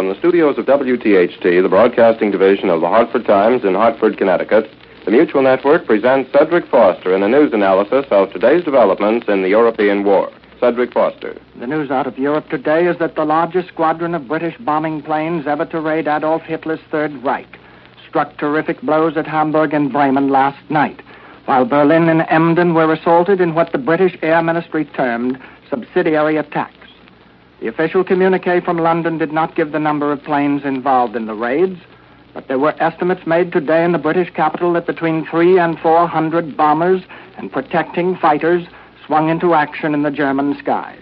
From the studios of WTHT, the broadcasting division of the Hartford Times in Hartford, Connecticut, the Mutual Network presents Cedric Foster in a news analysis of today's developments in the European war. Cedric Foster. The news out of Europe today is that the largest squadron of British bombing planes ever to raid Adolf Hitler's Third Reich struck terrific blows at Hamburg and Bremen last night, while Berlin and Emden were assaulted in what the British Air Ministry termed subsidiary attacks. The official communique from London did not give the number of planes involved in the raids, but there were estimates made today in the British capital that between 300 and 400 bombers and protecting fighters swung into action in the German skies.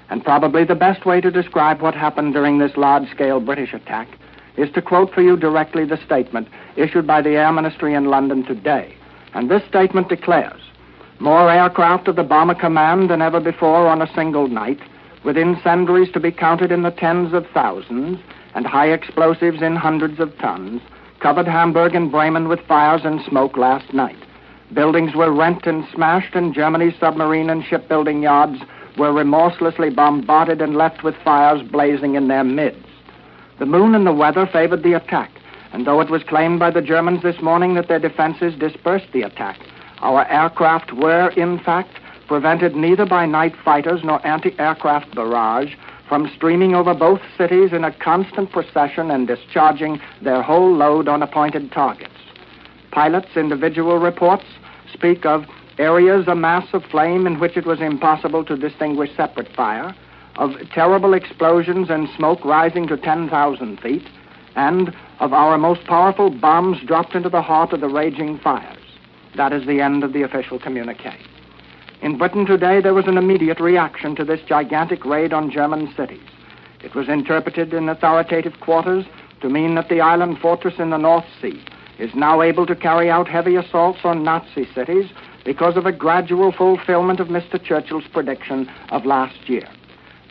And probably the best way to describe what happened during this large-scale British attack is to quote for you directly the statement issued by the Air Ministry in London today. And this statement declares, more aircraft of the Bomber Command than ever before on a single night, with incendiaries to be counted in the tens of thousands and high explosives in hundreds of tons, covered Hamburg and Bremen with fires and smoke last night. Buildings were rent and smashed, and Germany's submarine and shipbuilding yards were remorselessly bombarded and left with fires blazing in their midst. The moon and the weather favored the attack, and though it was claimed by the Germans this morning that their defenses dispersed the attack, our aircraft were, in fact, prevented neither by night fighters nor anti-aircraft barrage from streaming over both cities in a constant procession and discharging their whole load on appointed targets. Pilots' individual reports speak of areas a mass of flame in which it was impossible to distinguish separate fire, of terrible explosions and smoke rising to 10,000 feet, and of our most powerful bombs dropped into the heart of the raging fires. That is the end of the official communique. In Britain today, there was an immediate reaction to this gigantic raid on German cities. It was interpreted in authoritative quarters to mean that the island fortress in the North Sea is now able to carry out heavy assaults on Nazi cities because of a gradual fulfillment of Mr. Churchill's prediction of last year.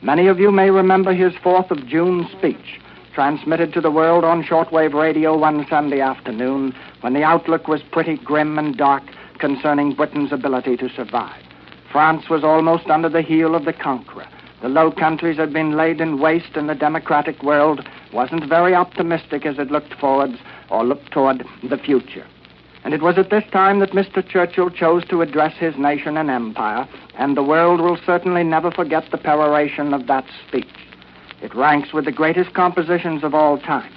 Many of you may remember his 4th of June speech, transmitted to the world on shortwave radio one Sunday afternoon, when the outlook was pretty grim and dark concerning Britain's ability to survive. France was almost under the heel of the conqueror. The Low Countries had been laid in waste, and the democratic world wasn't very optimistic as it looked toward the future. And it was at this time that Mr. Churchill chose to address his nation and empire, and the world will certainly never forget the peroration of that speech. It ranks with the greatest compositions of all time,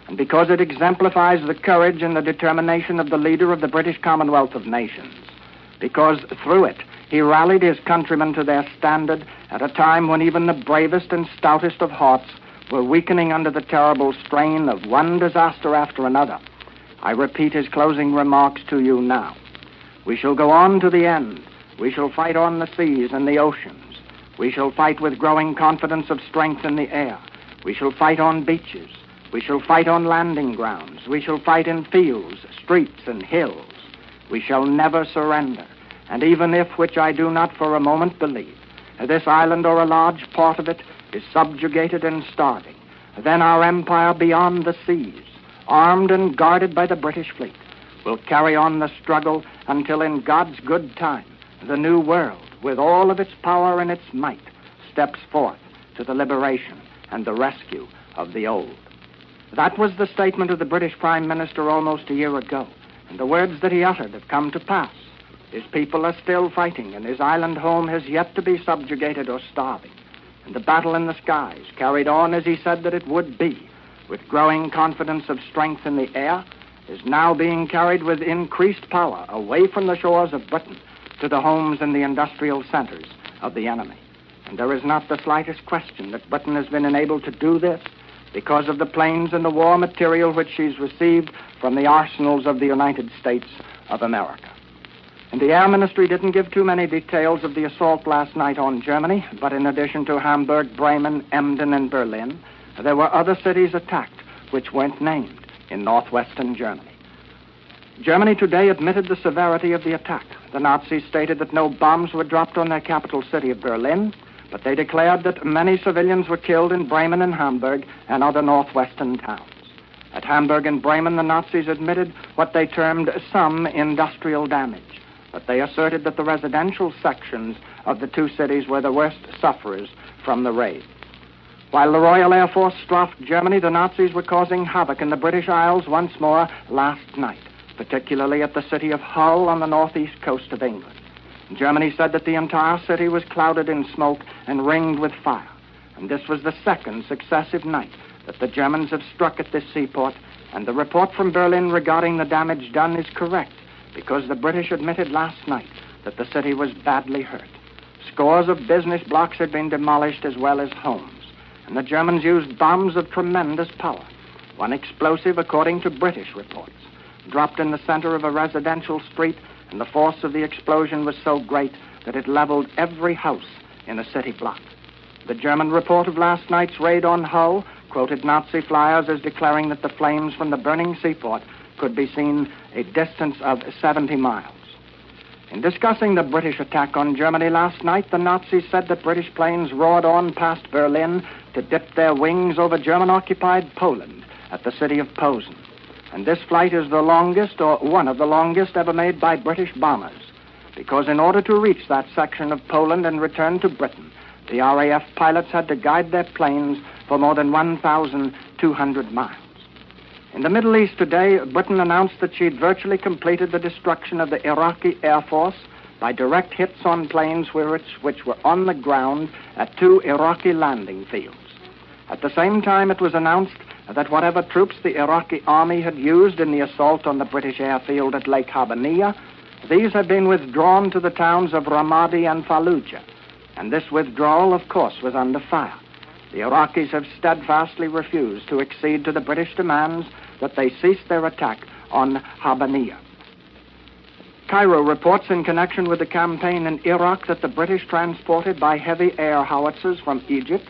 and because it exemplifies the courage and the determination of the leader of the British Commonwealth of Nations, because through it he rallied his countrymen to their standard at a time when even the bravest and stoutest of hearts were weakening under the terrible strain of one disaster after another. I repeat his closing remarks to you now. We shall go on to the end. We shall fight on the seas and the oceans. We shall fight with growing confidence of strength in the air. We shall fight on beaches. We shall fight on landing grounds. We shall fight in fields, streets, and hills. We shall never surrender. And even if, which I do not for a moment believe, this island or a large part of it is subjugated and starving, then our empire beyond the seas, armed and guarded by the British fleet, will carry on the struggle until in God's good time, the new world, with all of its power and its might, steps forth to the liberation and the rescue of the old. That was the statement of the British Prime Minister almost a year ago, and the words that he uttered have come to pass. His people are still fighting, and his island home has yet to be subjugated or starving. And the battle in the skies, carried on as he said that it would be, with growing confidence of strength in the air, is now being carried with increased power away from the shores of Britain to the homes and the industrial centers of the enemy. And there is not the slightest question that Britain has been enabled to do this because of the planes and the war material which she's received from the arsenals of the United States of America. And the Air Ministry didn't give too many details of the assault last night on Germany, but in addition to Hamburg, Bremen, Emden, and Berlin, there were other cities attacked which weren't named in northwestern Germany. Germany today admitted the severity of the attack. The Nazis stated that no bombs were dropped on their capital city of Berlin, but they declared that many civilians were killed in Bremen and Hamburg and other northwestern towns. At Hamburg and Bremen, the Nazis admitted what they termed some industrial damage, but they asserted that the residential sections of the two cities were the worst sufferers from the raid. While the Royal Air Force strafed Germany, the Nazis were causing havoc in the British Isles once more last night, particularly at the city of Hull on the northeast coast of England. Germany said that the entire city was clouded in smoke and ringed with fire. And this was the second successive night that the Germans have struck at this seaport, and the report from Berlin regarding the damage done is correct, because the British admitted last night that the city was badly hurt. Scores of business blocks had been demolished as well as homes, and the Germans used bombs of tremendous power. One explosive, according to British reports, dropped in the center of a residential street, and the force of the explosion was so great that it leveled every house in a city block. The German report of last night's raid on Hull quoted Nazi flyers as declaring that the flames from the burning seaport could be seen a distance of 70 miles. In discussing the British attack on Germany last night, the Nazis said that British planes roared on past Berlin to dip their wings over German-occupied Poland at the city of Posen. And this flight is the longest, or one of the longest, ever made by British bombers, because in order to reach that section of Poland and return to Britain, the RAF pilots had to guide their planes for more than 1,200 miles. In the Middle East today, Britain announced that she'd virtually completed the destruction of the Iraqi Air Force by direct hits on planes which were on the ground at 2 Iraqi landing fields. At the same time, it was announced that whatever troops the Iraqi army had used in the assault on the British airfield at Lake Habbaniyah, these had been withdrawn to the towns of Ramadi and Fallujah. And this withdrawal, of course, was under fire. The Iraqis have steadfastly refused to accede to the British demands that they cease their attack on Habbaniyah. Cairo reports in connection with the campaign in Iraq that the British transported by heavy air howitzers from Egypt,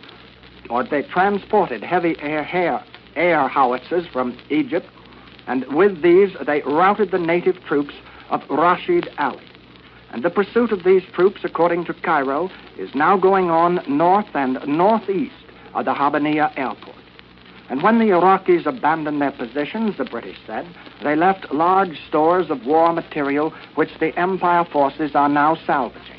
or they transported heavy air howitzers from Egypt, and with these they routed the native troops of Rashid Ali. And the pursuit of these troops, according to Cairo, is now going on north and northeast of the Habbaniyah airport. And when the Iraqis abandoned their positions, the British said, they left large stores of war material which the Empire forces are now salvaging.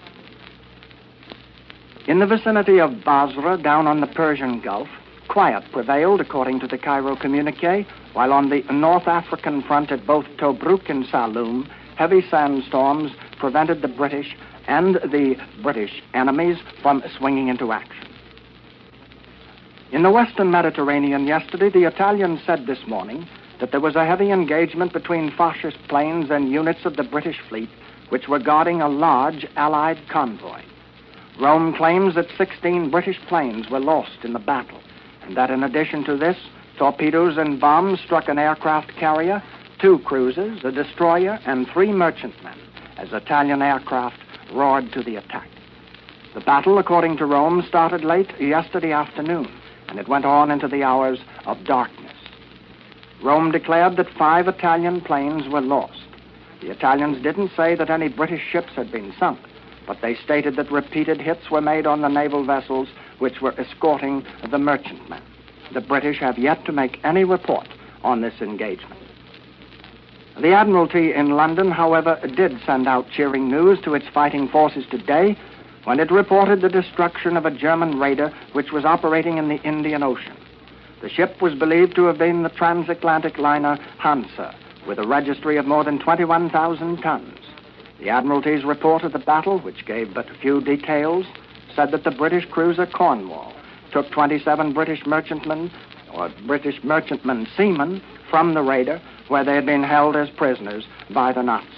In the vicinity of Basra, down on the Persian Gulf, quiet prevailed, according to the Cairo communique, while on the North African front at both Tobruk and Saloum, heavy sandstorms prevented the British and the British enemies from swinging into action. In the Western Mediterranean yesterday, the Italians said this morning that there was a heavy engagement between fascist planes and units of the British fleet which were guarding a large Allied convoy. Rome claims that 16 British planes were lost in the battle, and that in addition to this, torpedoes and bombs struck an aircraft carrier, 2 cruisers, a destroyer, and 3 merchantmen, as Italian aircraft roared to the attack. The battle, according to Rome, started late yesterday afternoon, and it went on into the hours of darkness. Rome declared that 5 Italian planes were lost. The Italians didn't say that any British ships had been sunk, but they stated that repeated hits were made on the naval vessels which were escorting the merchantmen. The British have yet to make any report on this engagement. The Admiralty in London, however, did send out cheering news to its fighting forces today when it reported the destruction of a German raider which was operating in the Indian Ocean. The ship was believed to have been the transatlantic liner Hansa, with a registry of more than 21,000 tons. The Admiralty's report of the battle, which gave but few details, said that the British cruiser Cornwall took 27 British merchantmen seamen from the raider, where they had been held as prisoners by the Nazis.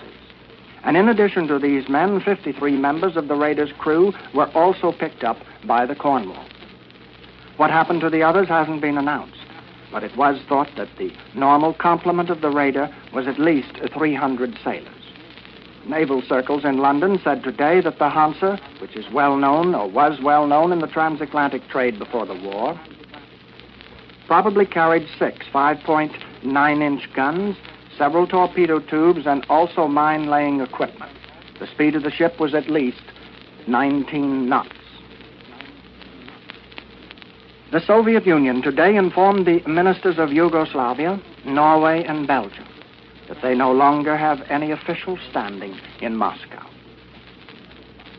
And in addition to these men, 53 members of the raider's crew were also picked up by the Cornwall. What happened to the others hasn't been announced, but it was thought that the normal complement of the raider was at least 300 sailors. Naval circles in London said today that the Hansa, which is well known or was well known in the transatlantic trade before the war, probably carried 6 5.9-inch guns, several torpedo tubes, and also mine-laying equipment. The speed of the ship was at least 19 knots. The Soviet Union today informed the ministers of Yugoslavia, Norway, and Belgium that they no longer have any official standing in Moscow.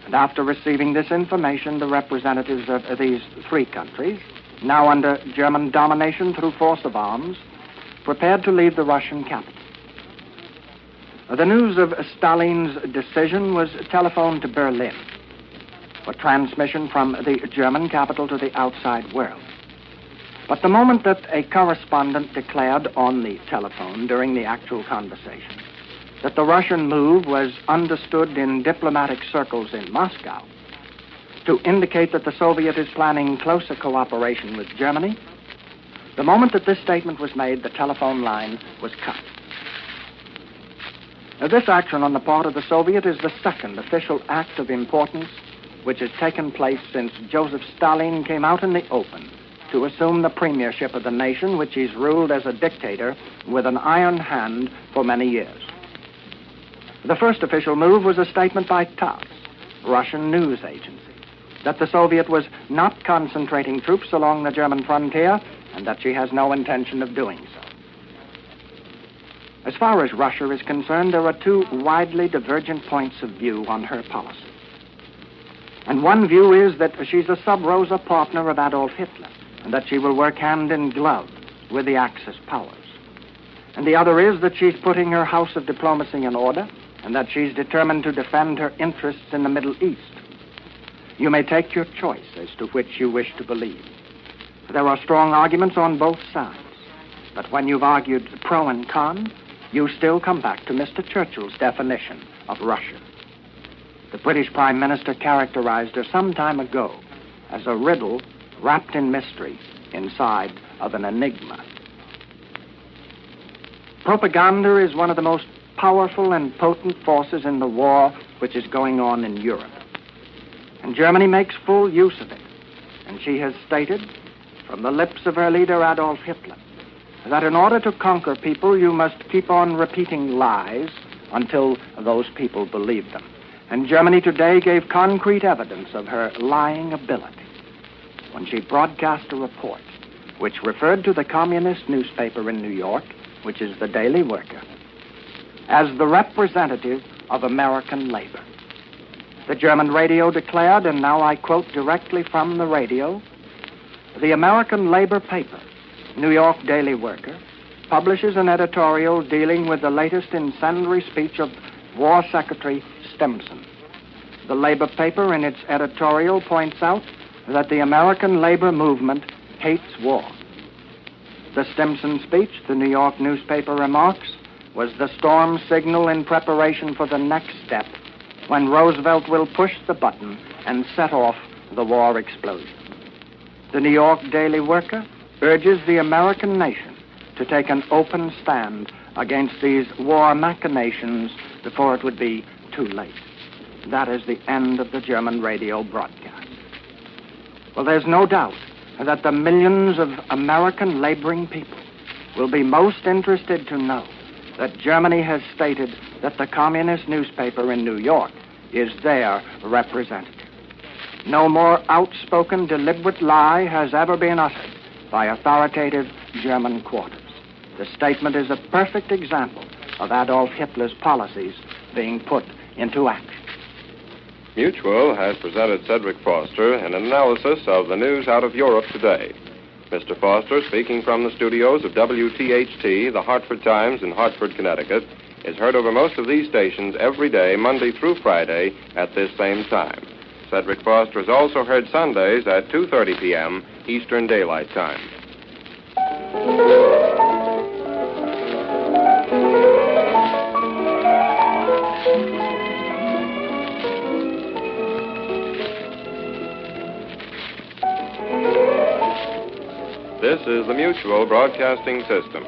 And after receiving this information, the representatives of these 3 countries now under German domination through force of arms, prepared to leave the Russian capital. The news of Stalin's decision was telephoned to Berlin for transmission from the German capital to the outside world. But the moment that a correspondent declared on the telephone during the actual conversation that the Russian move was understood in diplomatic circles in Moscow to indicate that the Soviet is planning closer cooperation with Germany, the moment that this statement was made, the telephone line was cut. Now, this action on the part of the Soviet is the second official act of importance which has taken place since Joseph Stalin came out in the open to assume the premiership of the nation, which he's ruled as a dictator with an iron hand for many years. The first official move was a statement by TASS, Russian news agency, that the Soviet was not concentrating troops along the German frontier and that she has no intention of doing so. As far as Russia is concerned, there are two widely divergent points of view on her policy. And one view is that she's a sub-rosa partner of Adolf Hitler and that she will work hand in glove with the Axis powers. And the other is that she's putting her house of diplomacy in order and that she's determined to defend her interests in the Middle East. You may take your choice as to which you wish to believe. There are strong arguments on both sides, but when you've argued pro and con, you still come back to Mr. Churchill's definition of Russia. The British Prime Minister characterized her some time ago as a riddle wrapped in mystery inside of an enigma. Propaganda is one of the most powerful and potent forces in the war which is going on in Europe. And Germany makes full use of it. And she has stated, from the lips of her leader Adolf Hitler, that in order to conquer people, you must keep on repeating lies until those people believe them. And Germany today gave concrete evidence of her lying ability when she broadcast a report which referred to the communist newspaper in New York, which is the Daily Worker, as the representative of American labor. The German radio declared, and now I quote directly from the radio, "The American labor paper, New York Daily Worker, publishes an editorial dealing with the latest incendiary speech of War Secretary Stimson. The labor paper in its editorial points out that the American labor movement hates war. The Stimson speech," the New York newspaper remarks, "was the storm signal in preparation for the next step when Roosevelt will push the button and set off the war explosion." The New York Daily Worker urges the American nation to take an open stand against these war machinations before it would be too late. That is the end of the German radio broadcast. Well, there's no doubt that the millions of American laboring people will be most interested to know that Germany has stated that the communist newspaper in New York is their representative. No more outspoken, deliberate lie has ever been uttered by authoritative German quarters. The statement is a perfect example of Adolf Hitler's policies being put into action. Mutual has presented Cedric Foster in an analysis of the news out of Europe today. Mr. Foster, speaking from the studios of WTHT, the Hartford Times in Hartford, Connecticut, is heard over most of these stations every day, Monday through Friday, at this same time. Cedric Foster is also heard Sundays at 2:30 p.m. Eastern Daylight Time. This is the Mutual Broadcasting System.